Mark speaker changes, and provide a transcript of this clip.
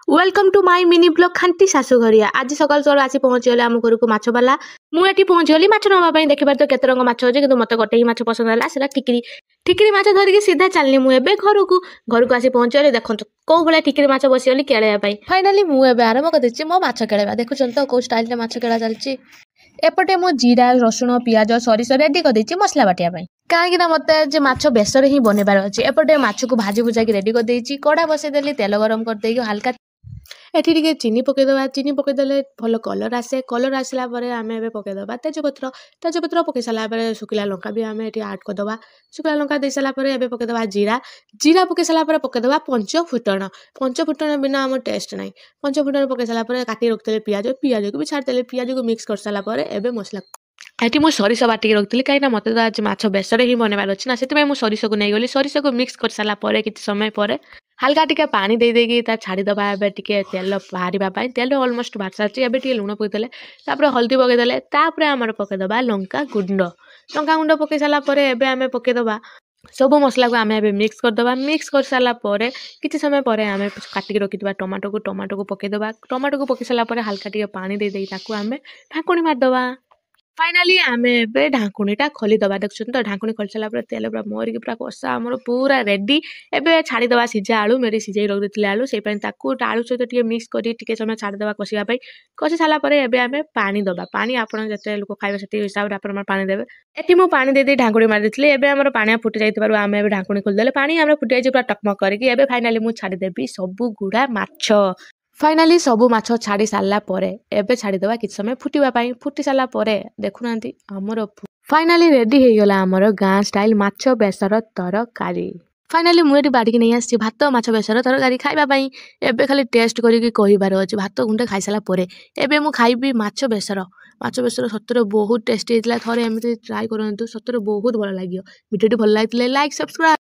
Speaker 1: Welcome to my mini blog खांटी सासुघरिया। आज सकाल सकाल आसी पहुँचीगले आम घर को माछ बाला। मुझे पहुँचीगली माछ नापी देखिए तो केते रंग माछ अच्छे कि मत गोटे ही माछ पसंद है ठिकरी ठिकरी माछ धरिकी सीधा चलनी मुझे घर को आसी पहुँचीगली। देखो कौ भाया ठिकरी माछ बसीगली केड़ाई। फाइनाली मुझे आरंभ कर मो माछ केड़ा देखुं तो कौ स्टाइल माछ केड़ा चलती। एपटे मु जीरा रसुण पियाज सरिष रेडी कर मसला बाटिया कहीं मत माछ बेसर ही बनबार अच्छे। एपटे माछ को भाजी भुजा रेडी कर कड़ा बसईदेली तेल गरम कर हल्का एठी चीनी पकईदे चीनी पकईदे भल कलर आसे। कलर आसला आम ए पकईदे तेजपत्र तेजपत्र पकई सारापर शुखिला लंका भी आम ये आड करदे। शुखिला लंका दे सारापर ए पकईदे जीरा जीरा पकई सारापर पकईदे पंचफुटण। पंचफुटण बिना आम टेस्ट ना। पंचफुटण पकई सारापर काटी रखते पियाज पियाज को भी छाड़देले पियाज को मिक्स कर सारापर ए मसला ये मुझे सरिष बाटिक रखी कहीं मत तो आज माछ बेसर ही बनबार अच्छे ना से मुझे सरिष को नहीं गली। सरिष को मिक्स कर सारापर कि समय पर हल्का टिके पानी दे छाड़ीदबा ए तेल बाहर तेल अलमोस्ट बाहर सारी ए लुण पकईदे हल्दी पकईदे आम पकईदबा लंका गुंड पकई सारापर एम पकईदबा सब मसला को आम मिक्स करदे। मिक्स कर सारापर किसी समय पर आम काटिक रखी टमाटो को पकईदबा। टमाटो को पकई सारापर हल्का टिके पानी दे आम ढाकुणी मारदबा। फाइनाली आम ए ढाकुणीटा खोलीदबा। देखुन तो ढाकुणी खोली सारापर तेल पूरा मोरिक पूरा कषा आमर पूरा रेडी। एबे छाड़ीदबा सीझा आलू मेरी सीझे रखी आलू से आलू सहित मिक्स कर समय छाड़ीदबा कषापी। कषि सारापर एबे आम पानी दबा। पानी आपन जिते लोक खाइबे से हिसाब से आप पानी देवे। एटी मु पानी दे ढाकुणी मारी देती। एबे आमर पानी फुटी जाइबारु आम एबे ढाकुणी खोलीदेले पानी आम फुटी जाइए पूरा टकमक करके। एबे फाइनाली मु छाड़ीदेवी सबु गुड़ा माछ। फाइनाली सबू माछ छाड़ी सारा एबे छाड़ीदबा किसी समय फुटापी। फुटी सारा देखुना आमर फाइनाली रेडी हो गला आमर गाँ स्टाइल माछ बेसर तरकारी। फाइनाली मुझे बाड़िकी नहीं आसी भात माछ बेसर तरकारी खाइबापी। एबे खाली टेस्ट करके कहबार अच्छे भात गुंडे खाई सारा एबे मु खाइबी माछ बेसर। माछ बेसर सतरे बहुत टेस्टी होता है। थे एमती ट्राए करूँ सतरे बहुत भल लगे। वीडियो भल लगे लाइक सब्सक्राइब।